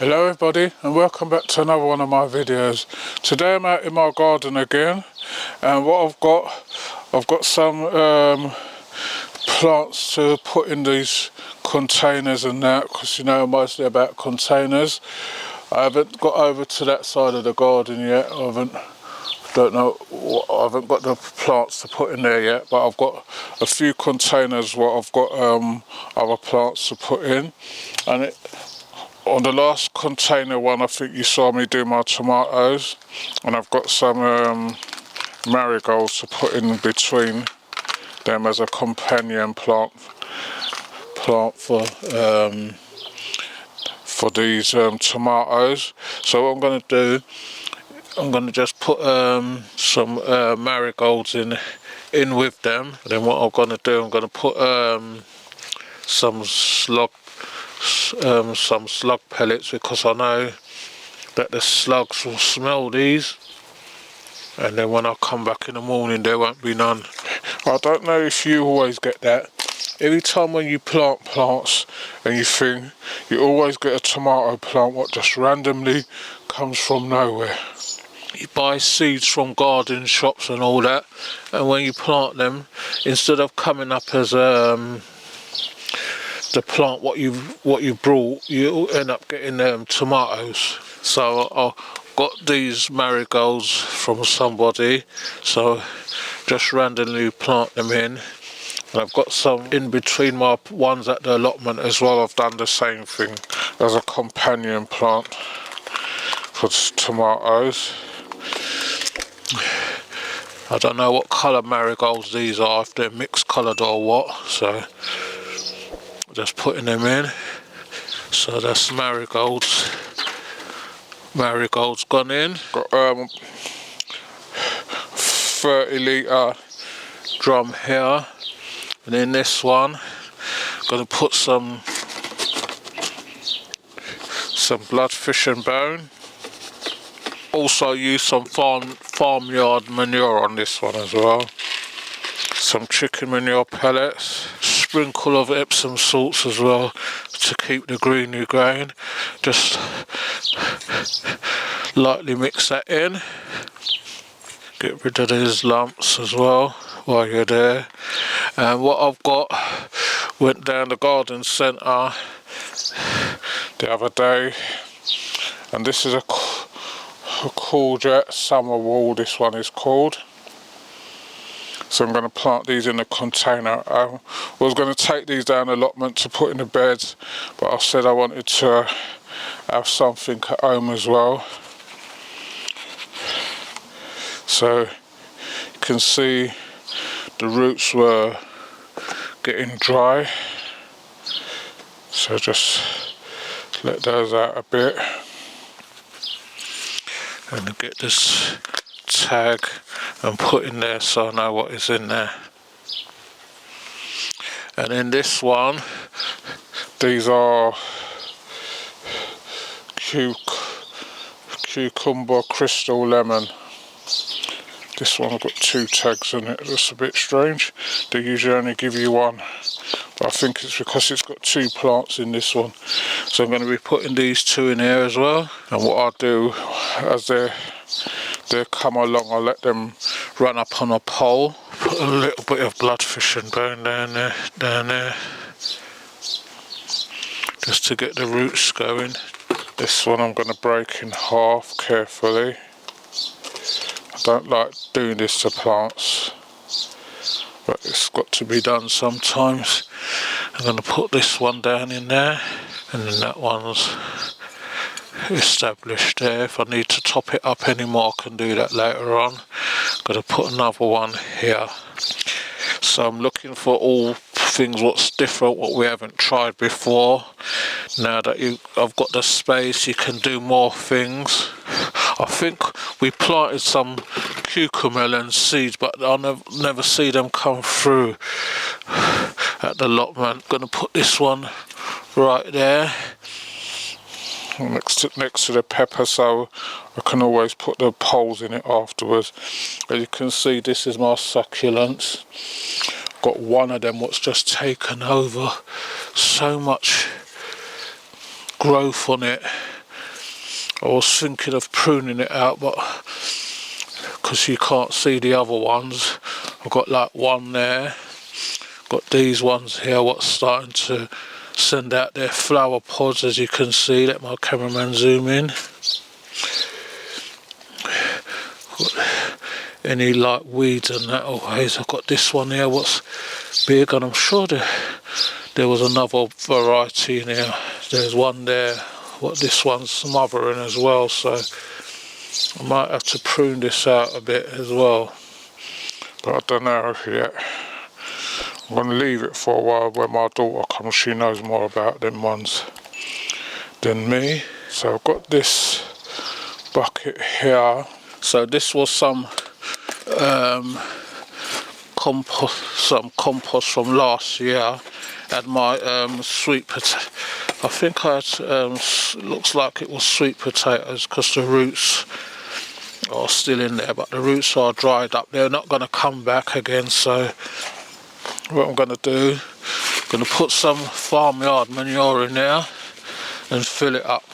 Hello everybody and welcome back to another one of my videos. Today I'm out in my garden again, and what I've got some plants to put in these containers and that, because you know mostly about containers. I haven't got over to that side of the garden yet. I haven't got the plants to put in there yet, but I've got a few containers where I've got other plants to put in. And on the last container one, I think you saw me do my tomatoes, and I've got some marigolds to put in between them as a companion plant for these tomatoes. So what I'm going to do, I'm going to just put some marigolds in with them. And then what I'm going to do, I'm going to put some slug pellets, because I know that the slugs will smell these, and then when I come back in the morning there won't be none. I don't know if you always get that. Every time when you plant plants and you always get a tomato plant what just randomly comes from nowhere. You buy seeds from garden shops and all that, and when you plant them, instead of coming up as the plant what you brought, you end up getting tomatoes. So I got these marigolds from somebody, so just randomly plant them in. And I've got some in between my ones at the allotment as well. I've done the same thing as a companion plant for tomatoes. I don't know what colour marigolds these are, if they're mixed coloured or what, so just putting them in. So that's marigolds gone in. Got 30 litre drum here, and in this one I'm going to put some bloodfish and bone. Also use some farmyard manure on this one as well. Some chicken manure pellets, sprinkle of Epsom salts as well to keep the greenery going. Just lightly mix that in. Get rid of these lumps as well while you're there. And what I've got, went down the garden centre the other day, and this is a courgette summer wall, this one is called. So I'm going to plant these in a container. I was going to take these down allotment to put in the beds, but I said I wanted to have something at home as well. So you can see the roots were getting dry, so just let those out a bit. And get this tag and put in there so I know what is in there. And in this one, these are cucumber crystal lemon. This one I've got 2 tags in it. That's a bit strange. They usually only give you one, but I think it's because it's got 2 plants in this one. So I'm going to be putting these 2 in here as well. And what I'll do, as they come along, I'll let them run up on a pole. Put a little bit of bloodfish and bone down there, just to get the roots going. This one I'm going to break in half carefully. I don't like doing this to plants, but it's got to be done sometimes. I'm going to put this one down in there, and then that one's established there. If I need to top it up anymore, I can do that later on. I'm going to put another one here. So I'm looking for all things what's different, what we haven't tried before. Now that I've got the space, you can do more things. I think we planted some cucumber seeds, but I'll never see them come through at the allotment. I'm going to put this one right there next to the pepper, so I can always put the poles in it afterwards. As you can see, this is my succulents. Got one of them what's just taken over. So much growth on it. I was thinking of pruning it out, but because you can't see the other ones, I've got like one there, got these ones here what's starting to send out their flower pods, as you can see. Let my cameraman zoom in. Got any like weeds and that always. I've got this one here what's big, and I'm sure there was another variety in here. There's one there what this one's smothering as well, so I might have to prune this out a bit as well, but I don't know yet. I'm going to leave it for a while. When my daughter comes, she knows more about them ones than me. So I've got this bucket here. So this was some compost from last year. Had my sweet potato. I think I had, looks like it was sweet potatoes, because the roots are still in there, but the roots are dried up. They're not going to come back again, so what I'm going to do, I'm going to put some farmyard manure in there and fill it up.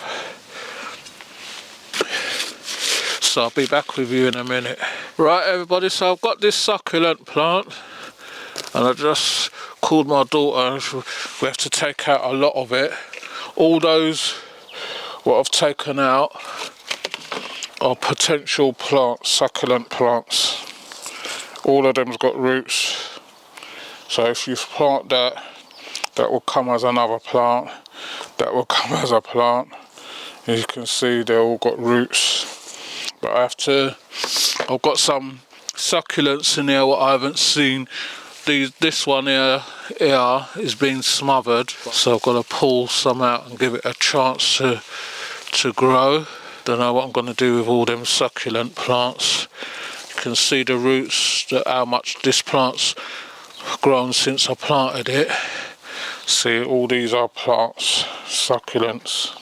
So I'll be back with you in a minute. Right everybody, so I've got this succulent plant, and I just called my daughter. We have to take out a lot of it. All those what I've taken out are potential plants, succulent plants. All of them's got roots. So if you plant that, that will come as another plant. That will come as a plant. As you can see, they all got roots. But I've got some succulents in here what I haven't seen. This one here is being smothered, so I've got to pull some out and give it a chance to grow. Don't know what I'm going to do with all them succulent plants. You can see the roots, how much this plant's grown since I planted it. See, all these are plants, succulents.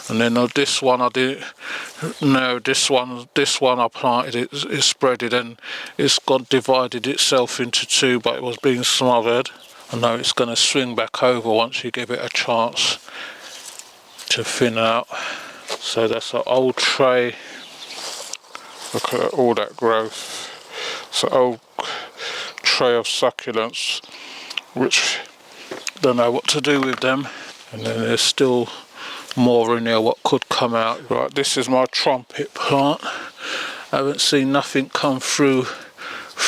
And then this one I did. No, this one I planted. It spreaded and it's got divided itself into two, but it was being smothered. I know it's going to swing back over once you give it a chance to thin out. So that's an old tray. Look at all that growth. It's an old tray of succulents, which I don't know what to do with them. And then there's still more in there what could come out. Right, this is my trumpet plant. I haven't seen nothing come through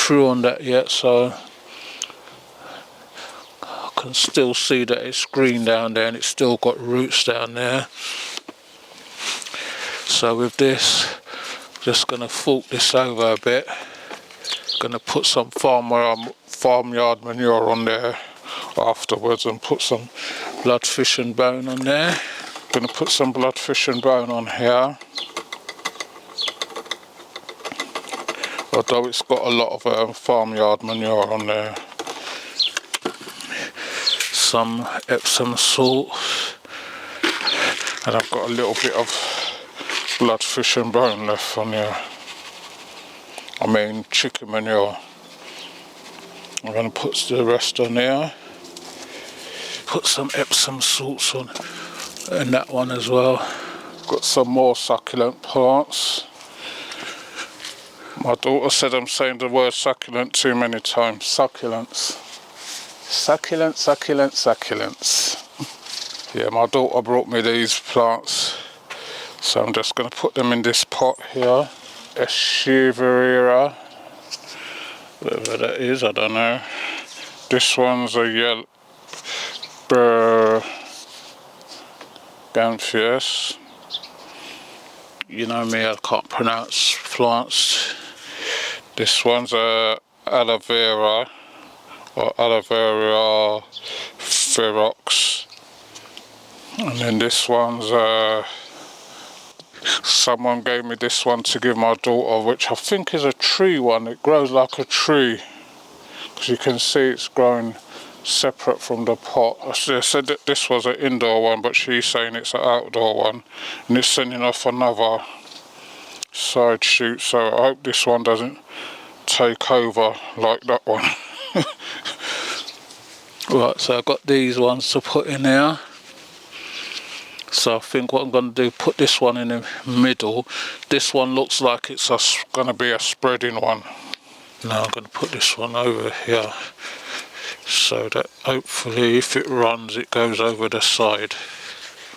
on that yet, so I can still see that it's green down there and it's still got roots down there. So with this, just going to fork this over a bit. Going to put some farmyard manure on there afterwards and put some bloodfish and bone on there. Going to put some bloodfish and bone on here, although it's got a lot of farmyard manure on there. Some Epsom salt, and I've got a little bit of bloodfish and bone left on here. I mean chicken manure. I'm going to put the rest on there. Put some Epsom salts on. And that one as well. Got some more succulent plants. My daughter said I'm saying the word succulent too many times. Succulents. Succulent, succulent, succulents. Yeah, my daughter brought me these plants. So I'm just going to put them in this pot here. Echeveria. Whatever that is, I don't know. This one's a yellow. Gamphius. You know me, I can't pronounce plants. This one's a aloe vera or aloe vera ferox, and then this one's someone gave me this one to give my daughter, which I think is a tree one. It grows like a tree, because you can see it's growing separate from the pot. I said that this was an indoor one, but she's saying it's an outdoor one, and it's sending off another side shoot, so I hope this one doesn't take over like that one. Right, so I've got these ones to put in there. So I think what I'm going to do, put this one in the middle. This one looks like it's going to be a spreading one. Now I'm going to put this one over here, so that hopefully if it runs it goes over the side.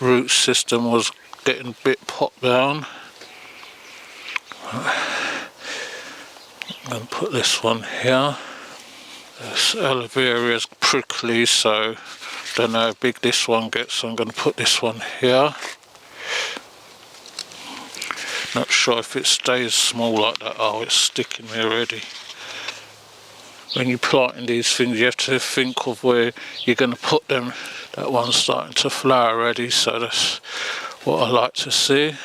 Root system was getting a bit popped down. I'm going to put this one here. This aloe vera is prickly, so don't know how big this one gets, so I'm going to put this one here. Not sure if it stays small like that. Oh, it's sticking me already. When you're planting these things, you have to think of where you're going to put them. That one's starting to flower already, so that's what I like to see.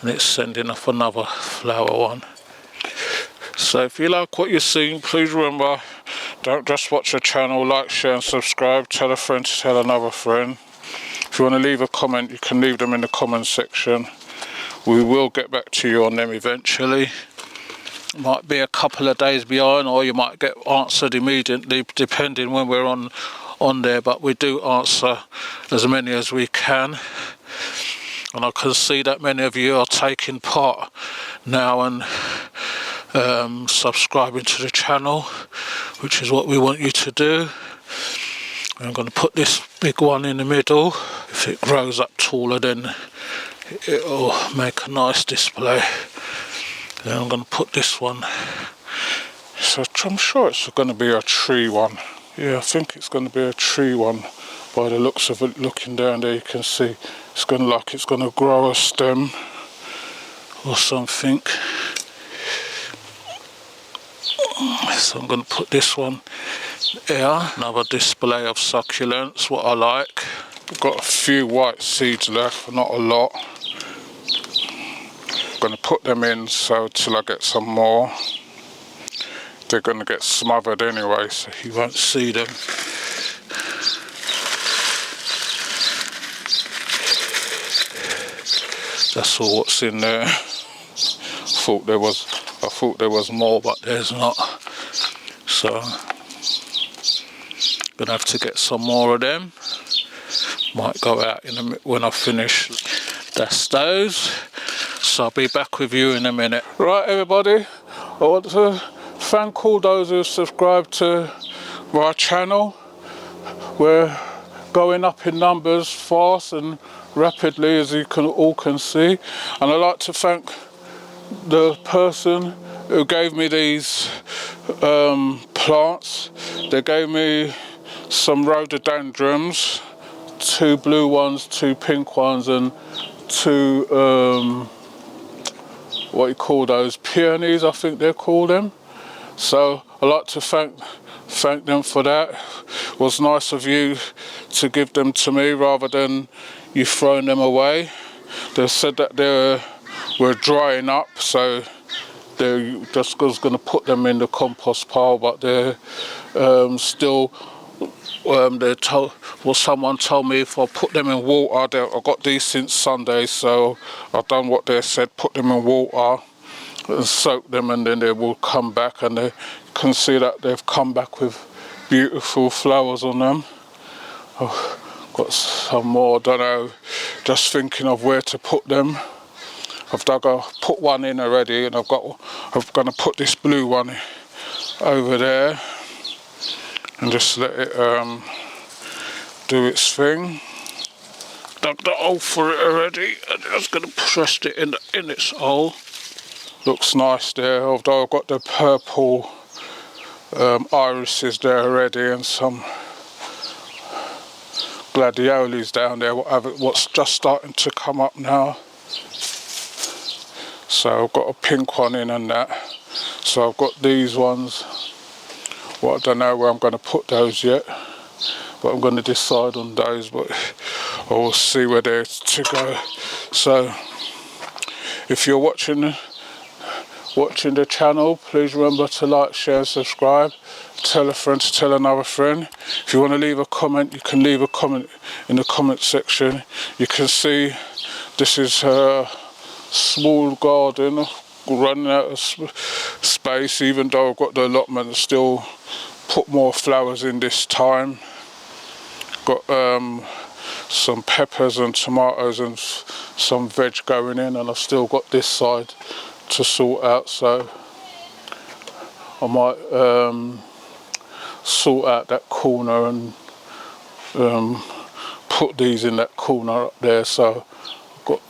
And it's sending off another flower one. So if you like what you're seeing, please remember, don't just watch the channel, like, share and subscribe. Tell a friend to tell another friend. If you want to leave a comment, you can leave them in the comment section. We will get back to you on them eventually. Might be a couple of days behind, or you might get answered immediately depending when we're on there, but we do answer as many as we can. And I can see that many of you are taking part now and subscribing to the channel, which is what we want you to do. I'm going to put this big one in the middle. If it grows up taller, then it'll make a nice display. Then I'm going to put this one. So I'm sure it's going to be a tree one. Yeah, I think it's going to be a tree one. By the looks of it, looking down there, you can see it's going to grow a stem or something. So I'm going to put this one here. Another display of succulents, what I like. I've got a few white seeds left, but not a lot. I'm going to put them in so till I get some more. They're going to get smothered anyway, so you won't see them. That's all what's in there. I thought there was more, but there's not. So I'm gonna have to get some more of them. Might go out when I finish. That's those. So I'll be back with you in a minute. Right, everybody, I want to thank all those who subscribed to our channel. We're going up in numbers fast and rapidly, as you all can see, and I'd like to thank the person who gave me these plants. They gave me some rhododendrons, 2 blue ones, 2 pink ones, and 2 what you call those, peonies, I think they call them. So I'd like to thank them for that. It was nice of you to give them to me rather than you throwing them away. They said that they were drying up, so they just was going to put them in the compost pile, but they're still. Someone told me if I put them in water, I got these since Sunday, so I've done what they said, put them in water and soak them, and then they will come back, and they can see that they've come back with beautiful flowers on them. I've got some more, I don't know, just thinking of where to put them. I've put one in already, and I'm going to put this blue one over there and just let it do its thing. Dug the hole for it already, and I'm just going to press it in its hole. Looks nice there, although I've got the purple irises there already, and some gladiolus down there, what's just starting to come up now. So I've got a pink one in and that. So I've got these ones. Well, I don't know where I'm going to put those yet, but I'm going to decide on those, but I will see where they're to go. So if you're watching the channel, please remember to like, share and subscribe. Tell a friend to tell another friend. If you want to leave a comment, you can leave a comment in the comment section. You can see this is a small garden, running out of space, even though I've got the allotment, still put more flowers in this time. Got some peppers and tomatoes and some veg going in, and I've still got this side to sort out, so I might sort out that corner and put these in that corner up there, so I've got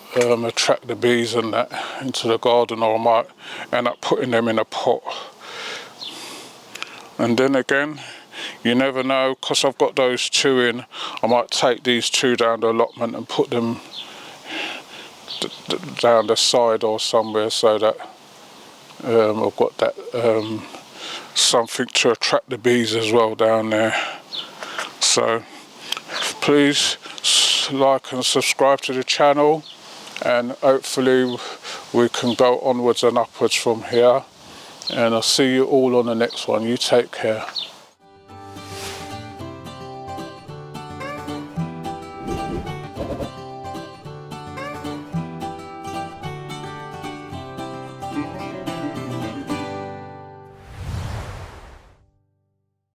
attract the bees and that into the garden, or I might end up putting them in a pot. And then again, you never know, because I've got those two in, I might take these two down the allotment and put them down the side or somewhere, so that I've got that something to attract the bees as well down there. So please like and subscribe to the channel, and hopefully we can go onwards and upwards from here, and I'll see you all on the next one. You take care.